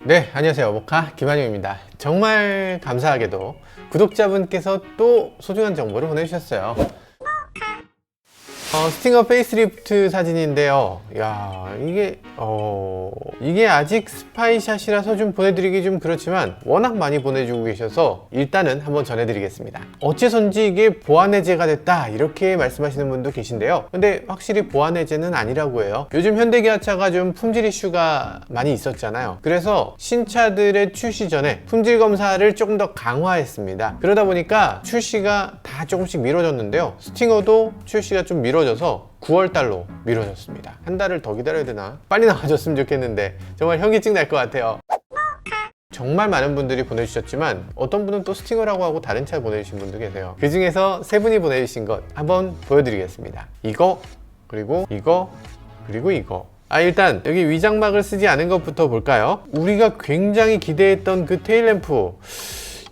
네, 안녕하세요. 모카 김한용입니다. 정말 감사하게도 구독자분께서 또 소중한 정보를 보내주셨어요. 스팅어 페이스리프트 사진인데요. 야, 이게 아직 스파이샷이라서 좀 보내드리기 좀 그렇지만 워낙 많이 보내주고 계셔서 일단은 한번 전해드리겠습니다. 어째선지 이게 보안해제가 됐다 이렇게 말씀하시는 분도 계신데요. 근데 확실히 보안해제는 아니라고 해요. 요즘 현대기아차가 좀 품질 이슈가 많이 있었잖아요. 그래서 신차들의 출시 전에 품질 검사를 조금 더 강화했습니다. 그러다 보니까 출시가 다 조금씩 미뤄졌는데요. 스팅어도 출시가 좀 미뤄져서 9월달로 미뤄졌습니다. 한 달을 더 기다려야 되나? 빨리 나와줬으면 좋겠는데 정말 현기증 날 것 같아요. 정말 많은 분들이 보내주셨지만 어떤 분은 또 스팅어라고 하고 다른 차 보내주신 분도 계세요. 그 중에서 세 분이 보내주신 것 한번 보여드리겠습니다. 이거, 그리고 이거, 그리고 이거. 일단 여기 위장막을 쓰지 않은 것부터 볼까요? 우리가 굉장히 기대했던 그 테일램프,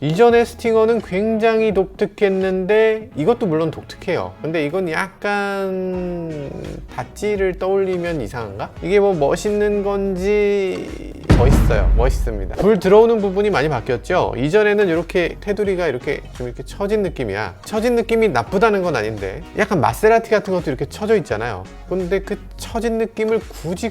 이전의 스팅어는 굉장히 독특했는데 이것도 물론 독특해요. 근데 이건 약간 닷지를 떠올리면 이상한가? 이게 뭐 멋있는 건지 멋있어요. 멋있습니다. 불 들어오는 부분이 많이 바뀌었죠. 이전에는 이렇게 테두리가 이렇게 좀 이렇게 처진 느낌이야. 처진 느낌이 나쁘다는 건 아닌데 약간 마세라티 같은 것도 이렇게 처져 있잖아요. 근데 그 처진 느낌을 굳이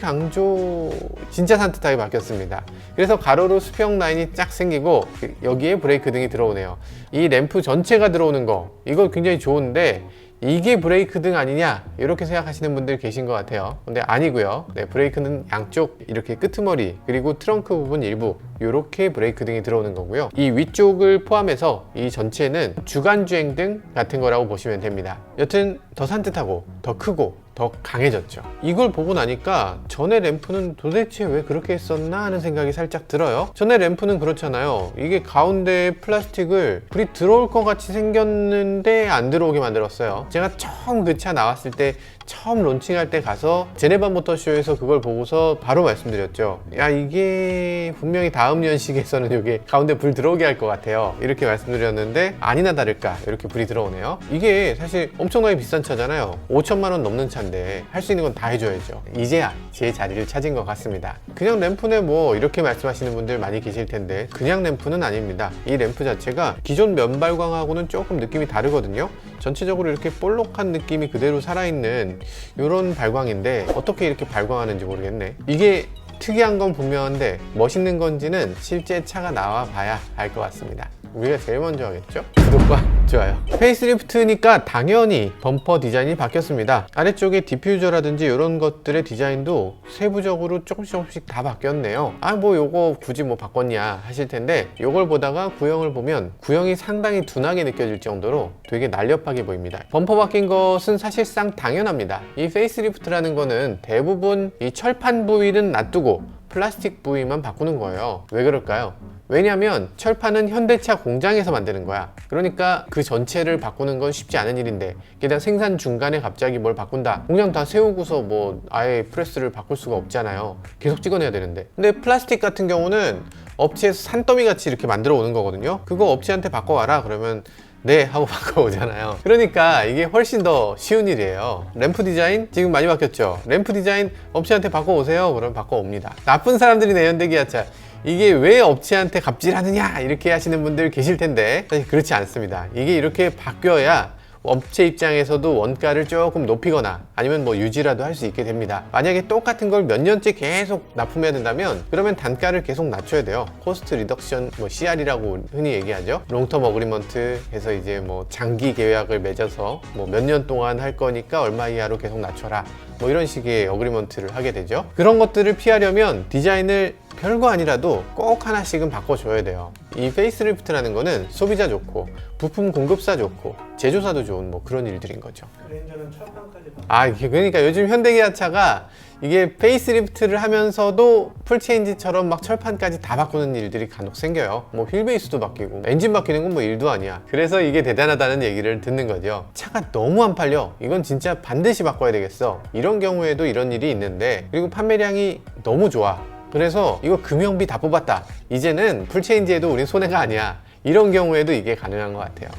진짜 산뜻하게 바뀌었습니다. 그래서 가로로 수평 라인이 쫙 생기고 여기에 브레이크 등이 들어오네요. 이 램프 전체가 들어오는 거 이거 굉장히 좋은데 이게 브레이크 등 아니냐 이렇게 생각하시는 분들 계신 것 같아요. 근데 아니고요. 네, 브레이크는 양쪽 이렇게 끄트머리 그리고 트렁크 부분 일부 이렇게 브레이크 등이 들어오는 거고요. 이 위쪽을 포함해서 이 전체는 주간주행 등 같은 거라고 보시면 됩니다. 여튼 더 산뜻하고 더 크고 더 강해졌죠. 이걸 보고 나니까 전에 램프는 도대체 왜 그렇게 했었나 하는 생각이 살짝 들어요. 전에 램프는 그렇잖아요. 이게 가운데 플라스틱을 불이 들어올 것 같이 생겼는데 안 들어오게 만들었어요. 제가 처음 그 차 나왔을 때 처음 론칭할 때 가서 제네바 모터쇼에서 그걸 보고서 바로 말씀드렸죠. 야, 이게 분명히 다음 연식에서는 이게 가운데 불 들어오게 할 것 같아요. 이렇게 말씀드렸는데 아니나 다를까 이렇게 불이 들어오네요. 이게 사실 엄청나게 비싼 차잖아요. 5천만 원 넘는 차인데 할 수 있는 건 다 해줘야죠. 이제야 제 자리를 찾은 것 같습니다. 그냥 램프네 뭐 이렇게 말씀하시는 분들 많이 계실 텐데 그냥 램프는 아닙니다. 이 램프 자체가 기존 면발광하고는 조금 느낌이 다르거든요. 전체적으로 이렇게 볼록한 느낌이 그대로 살아있는 이런 발광인데 어떻게 이렇게 발광하는지 모르겠네. 이게 특이한 건 분명한데 멋있는 건지는 실제 차가 나와 봐야 알 것 같습니다. 우리가 제일 먼저 하겠죠? 구독과 좋아요. 페이스리프트니까 당연히 범퍼 디자인이 바뀌었습니다. 아래쪽에 디퓨저라든지 이런 것들의 디자인도 세부적으로 조금씩 다 바뀌었네요. 뭐 요거 굳이 뭐 바꿨냐 하실 텐데 요걸 보다가 구형을 보면 구형이 상당히 둔하게 느껴질 정도로 되게 날렵하게 보입니다. 범퍼 바뀐 것은 사실상 당연합니다. 이 페이스리프트라는 거는 대부분 이 철판 부위는 놔두고 플라스틱 부위만 바꾸는 거예요. 왜 그럴까요? 왜냐면 철판은 현대차 공장에서 만드는 거야. 그러니까 그 전체를 바꾸는 건 쉽지 않은 일인데 게다가 생산 중간에 갑자기 뭘 바꾼다, 공장 다 세우고서 뭐 아예 프레스를 바꿀 수가 없잖아요. 계속 찍어내야 되는데. 근데 플라스틱 같은 경우는 업체에서 산더미 같이 이렇게 만들어 오는 거거든요. 그거 업체한테 바꿔와라 그러면 네 하고 바꿔오잖아요. 그러니까 이게 훨씬 더 쉬운 일이에요. 램프 디자인 지금 많이 바뀌었죠. 램프 디자인 업체한테 바꿔오세요 그러면 바꿔옵니다. 나쁜 사람들이네 현대기아차. 이게 왜 업체한테 갑질하느냐 이렇게 하시는 분들 계실 텐데 사실 그렇지 않습니다. 이게 이렇게 바뀌어야 업체 입장에서도 원가를 조금 높이거나 아니면 뭐 유지라도 할 수 있게 됩니다. 만약에 똑같은 걸 몇 년째 계속 납품해야 된다면 그러면 단가를 계속 낮춰야 돼요. 코스트 리덕션, 뭐 CR이라고 흔히 얘기하죠. 롱텀 어그리먼트 해서 이제 뭐 장기 계약을 맺어서 뭐 몇 년 동안 할 거니까 얼마 이하로 계속 낮춰라, 뭐 이런 식의 어그리먼트를 하게 되죠. 그런 것들을 피하려면 디자인을 별거 아니라도 꼭 하나씩은 바꿔줘야 돼요. 이 페이스리프트라는 거는 소비자 좋고 부품 공급사 좋고 제조사도 좋은 뭐 그런 일들인 거죠. 그랜저는 철판까지 이게 그러니까 요즘 현대기아차가 이게 페이스리프트를 하면서도 풀체인지처럼 막 철판까지 다 바꾸는 일들이 간혹 생겨요. 뭐 휠베이스도 바뀌고 엔진 바뀌는 건 뭐 일도 아니야. 그래서 이게 대단하다는 얘기를 듣는 거죠. 차가 너무 안 팔려, 이건 진짜 반드시 바꿔야 되겠어, 이런 경우에도 이런 일이 있는데, 그리고 판매량이 너무 좋아, 그래서 이거 금형비 다 뽑았다, 이제는 풀체인지에도 우린 손해가 아니야, 이런 경우에도 이게 가능한 것 같아요.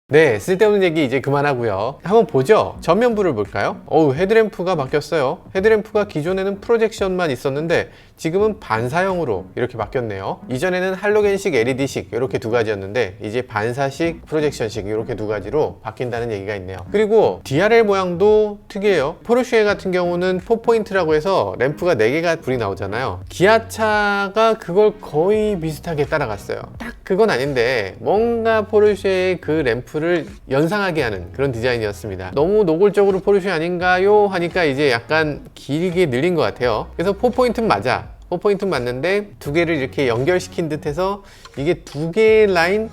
네, 쓸데없는 얘기 이제 그만하고요. 한번 보죠. 전면부를 볼까요? 헤드램프가 바뀌었어요. 헤드램프가 기존에는 프로젝션만 있었는데 지금은 반사형으로 이렇게 바뀌었네요. 이전에는 할로겐식, LED식 이렇게 두 가지였는데 이제 반사식, 프로젝션식 이렇게 두 가지로 바뀐다는 얘기가 있네요. 그리고 DRL 모양도 특이해요. 포르쉐 같은 경우는 4포인트라고 해서 램프가 4개가 불이 나오잖아요. 기아차가 그걸 거의 비슷하게 따라갔어요. 딱 그건 아닌데 뭔가 포르쉐의 그 램프를 연상하게 하는 그런 디자인이었습니다. 너무 노골적으로 포르쉐 아닌가요? 하니까 이제 약간 길게 늘린 것 같아요. 그래서 4포인트는 맞아. 4포인트는 맞는데 두 개를 이렇게 연결시킨 듯해서 이게 두 개의 라인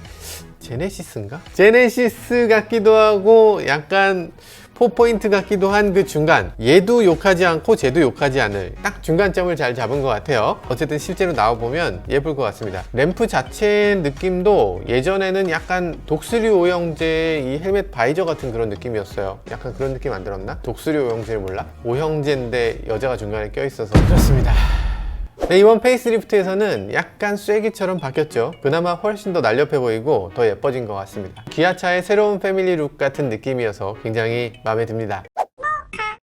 제네시스인가? 제네시스 같기도 하고 약간 4포인트 같기도 한 그 중간, 얘도 욕하지 않고 쟤도 욕하지 않을 딱 중간점을 잘 잡은 것 같아요. 어쨌든 실제로 나와보면 예쁠 것 같습니다. 램프 자체 느낌도 예전에는 약간 독수리 오형제 이 헬멧 바이저 같은 그런 느낌이었어요. 약간 그런 느낌 안 들었나? 독수리 오형제를 몰라? 오형제인데 여자가 중간에 껴있어서 그렇습니다. 네, 이번 페이스리프트에서는 약간 쐐기처럼 바뀌었죠. 그나마 훨씬 더 날렵해 보이고 더 예뻐진 것 같습니다. 기아차의 새로운 패밀리 룩 같은 느낌이어서 굉장히 마음에 듭니다.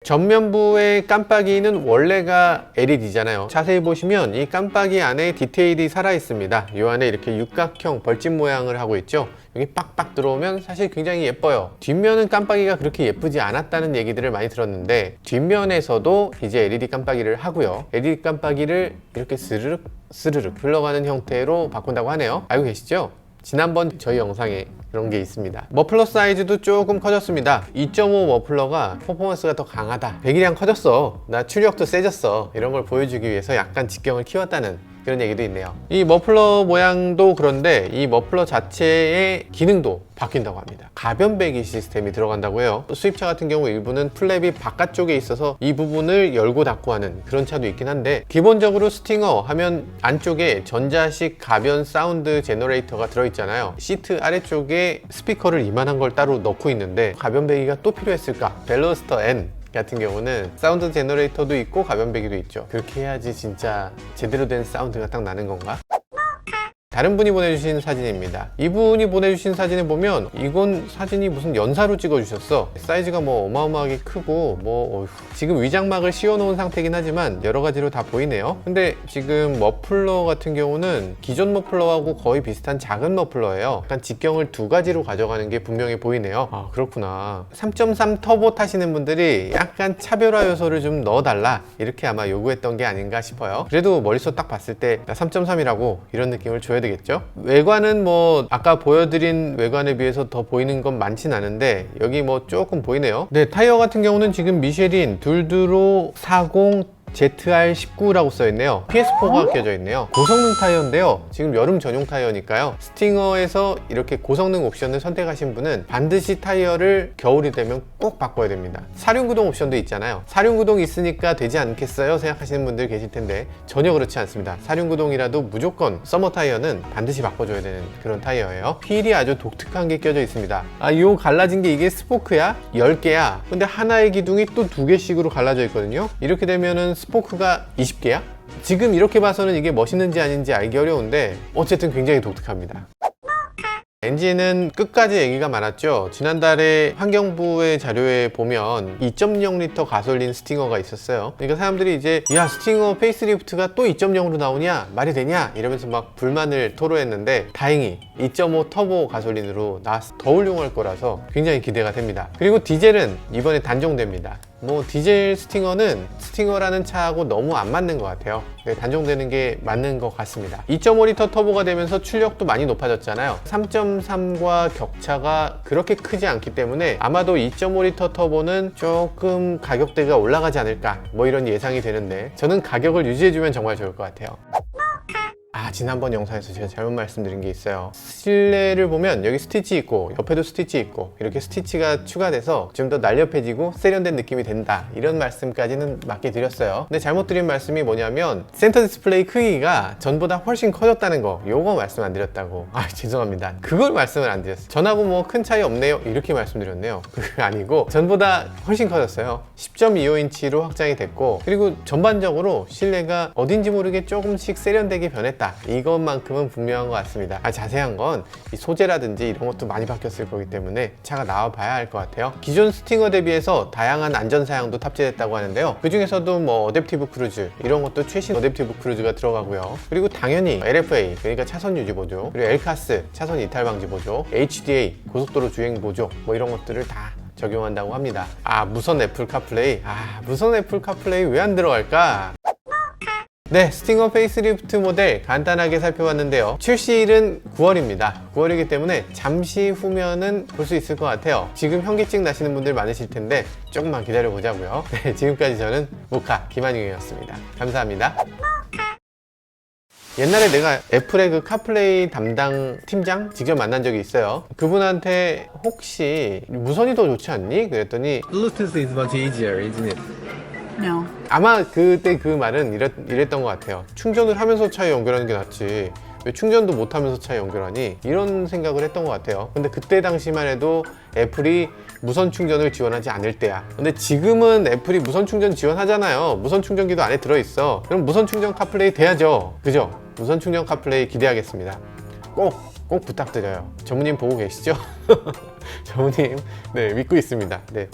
전면부의 깜빡이는 원래가 LED잖아요. 자세히 보시면 이 깜빡이 안에 디테일이 살아 있습니다. 이 안에 이렇게 육각형 벌집 모양을 하고 있죠. 여기 빡빡 들어오면 사실 굉장히 예뻐요. 뒷면은 깜빡이가 그렇게 예쁘지 않았다는 얘기들을 많이 들었는데 뒷면에서도 이제 LED 깜빡이를 하고요. LED 깜빡이를 이렇게 스르륵 스르륵 흘러가는 형태로 바꾼다고 하네요. 알고 계시죠? 지난번 저희 영상에 그런 게 있습니다. 머플러 사이즈도 조금 커졌습니다. 2.5 머플러가 퍼포먼스가 더 강하다, 배기량 커졌어, 나 출력도 세졌어, 이런 걸 보여주기 위해서 약간 직경을 키웠다는 그런 얘기도 있네요. 이 머플러 모양도 그런데 이 머플러 자체의 기능도 바뀐다고 합니다. 가변 배기 시스템이 들어간다고 해요. 수입차 같은 경우 일부는 플랩이 바깥쪽에 있어서 이 부분을 열고 닫고 하는 그런 차도 있긴 한데, 기본적으로 스팅어 하면 안쪽에 전자식 가변 사운드 제너레이터가 들어있잖아요. 시트 아래쪽에 스피커를 이만한 걸 따로 넣고 있는데 가변 배기가 또 필요했을까? 벨로스터 N 같은 경우는 사운드 제너레이터도 있고 가변 배기도 있죠. 그렇게 해야지 진짜 제대로 된 사운드가 딱 나는 건가? 다른 분이 보내주신 사진입니다. 이분이 보내주신 사진을 보면 이건 사진이 무슨 연사로 찍어주셨어. 사이즈가 뭐 어마어마하게 크고 뭐 지금 위장막을 씌워놓은 상태긴 하지만 여러 가지로 다 보이네요. 근데 지금 머플러 같은 경우는 기존 머플러하고 거의 비슷한 작은 머플러예요. 약간 직경을 두 가지로 가져가는 게 분명히 보이네요. 아, 그렇구나. 3.3 터보 타시는 분들이 약간 차별화 요소를 좀 넣어달라, 이렇게 아마 요구했던 게 아닌가 싶어요. 그래도 머릿속 딱 봤을 때 나 3.3이라고 이런 느낌을 줘야 되겠죠? 외관은 뭐 아까 보여드린 외관에 비해서 더 보이는 건 많진 않은데 여기 뭐 조금 보이네요. 네, 타이어 같은 경우는 지금 미쉐린 둘두로 40 ZR19라고 써있네요. PS4가 껴져 있네요. 고성능 타이어인데요, 지금 여름 전용 타이어니까요, 스팅어에서 이렇게 고성능 옵션을 선택하신 분은 반드시 타이어를 겨울이 되면 꼭 바꿔야 됩니다. 사륜구동 옵션도 있잖아요. 사륜구동 있으니까 되지 않겠어요 생각하시는 분들 계실 텐데 전혀 그렇지 않습니다. 사륜구동이라도 무조건 서머 타이어는 반드시 바꿔줘야 되는 그런 타이어예요. 휠이 아주 독특한 게 껴져 있습니다. 아, 요 갈라진 게 이게 스포크야? 10개야? 근데 하나의 기둥이 또 2개씩으로 갈라져 있거든요. 이렇게 되면은 스포크가 20개야? 지금 이렇게 봐서는 이게 멋있는지 아닌지 알기 어려운데 어쨌든 굉장히 독특합니다. 엔진은 끝까지 얘기가 많았죠. 지난달에 환경부의 자료에 보면 2.0L 가솔린 스팅어가 있었어요. 그러니까 사람들이 이제 야, 스팅어 페이스리프트가 또 2.0으로 나오냐? 말이 되냐? 이러면서 막 불만을 토로했는데 다행히 2.5 터보 가솔린으로 나와서 더 훌륭할 거라서 굉장히 기대가 됩니다. 그리고 디젤은 이번에 단종됩니다. 뭐 디젤 스팅어는 스팅어라는 차하고 너무 안 맞는 것 같아요. 단종되는 게 맞는 것 같습니다. 2.5L 터보가 되면서 출력도 많이 높아졌잖아요. 3.3과 격차가 그렇게 크지 않기 때문에 아마도 2.5L 터보는 조금 가격대가 올라가지 않을까, 뭐 이런 예상이 되는데 저는 가격을 유지해주면 정말 좋을 것 같아요. 지난번 영상에서 제가 잘못 말씀드린 게 있어요. 실내를 보면 여기 스티치 있고 옆에도 스티치 있고 이렇게 스티치가 추가돼서 좀 더 날렵해지고 세련된 느낌이 된다, 이런 말씀까지는 맞게 드렸어요. 근데 잘못 드린 말씀이 뭐냐면 센터 디스플레이 크기가 전보다 훨씬 커졌다는 거, 요거 말씀 안 드렸다고. 죄송합니다. 그걸 말씀을 안 드렸어요. 전하고 뭐 큰 차이 없네요 이렇게 말씀드렸네요. 그게 아니고 전보다 훨씬 커졌어요. 10.25인치로 확장이 됐고, 그리고 전반적으로 실내가 어딘지 모르게 조금씩 세련되게 변했다, 바뀌었다, 이것만큼은 분명한 것 같습니다. 자세한 건 이 소재라든지 이런 것도 많이 바뀌었을 거기 때문에 차가 나와 봐야 할 것 같아요. 기존 스팅어 대비해서 다양한 안전 사양도 탑재됐다고 하는데요. 그 중에서도 뭐 어댑티브 크루즈, 이런 것도 최신 어댑티브 크루즈가 들어가고요. 그리고 당연히 LFA, 그러니까 차선 유지 보조, 그리고 엘카스, 차선 이탈 방지 보조, HDA, 고속도로 주행 보조, 뭐 이런 것들을 다 적용한다고 합니다. 무선 애플 카플레이. 무선 애플 카플레이 왜 안 들어갈까? 네, 스팅어 페이스리프트 모델 간단하게 살펴봤는데요. 출시일은 9월입니다. 9월이기 때문에 잠시 후면은 볼 수 있을 것 같아요. 지금 현기증 나시는 분들 많으실 텐데 조금만 기다려 보자고요. 네, 지금까지 저는 모카 김한용이었습니다. 감사합니다. 옛날에 내가 애플의 그 카플레이 담당 팀장 직접 만난 적이 있어요. 그분한테 혹시 무선이 더 좋지 않니? 그랬더니 Bluetooth is much easier, isn't it? No. 아마 그때 그 말은 이랬던 것 같아요. 충전을 하면서 차에 연결하는 게 낫지, 왜 충전도 못하면서 차에 연결하니? 이런 생각을 했던 것 같아요. 근데 그때 당시만 해도 애플이 무선 충전을 지원하지 않을 때야. 근데 지금은 애플이 무선 충전 지원하잖아요. 무선 충전기도 안에 들어있어. 그럼 무선 충전 카플레이 돼야죠, 그죠? 무선 충전 카플레이 기대하겠습니다. 꼭 부탁드려요. 전무님 보고 계시죠? 전무님, 네, 믿고 있습니다. 네.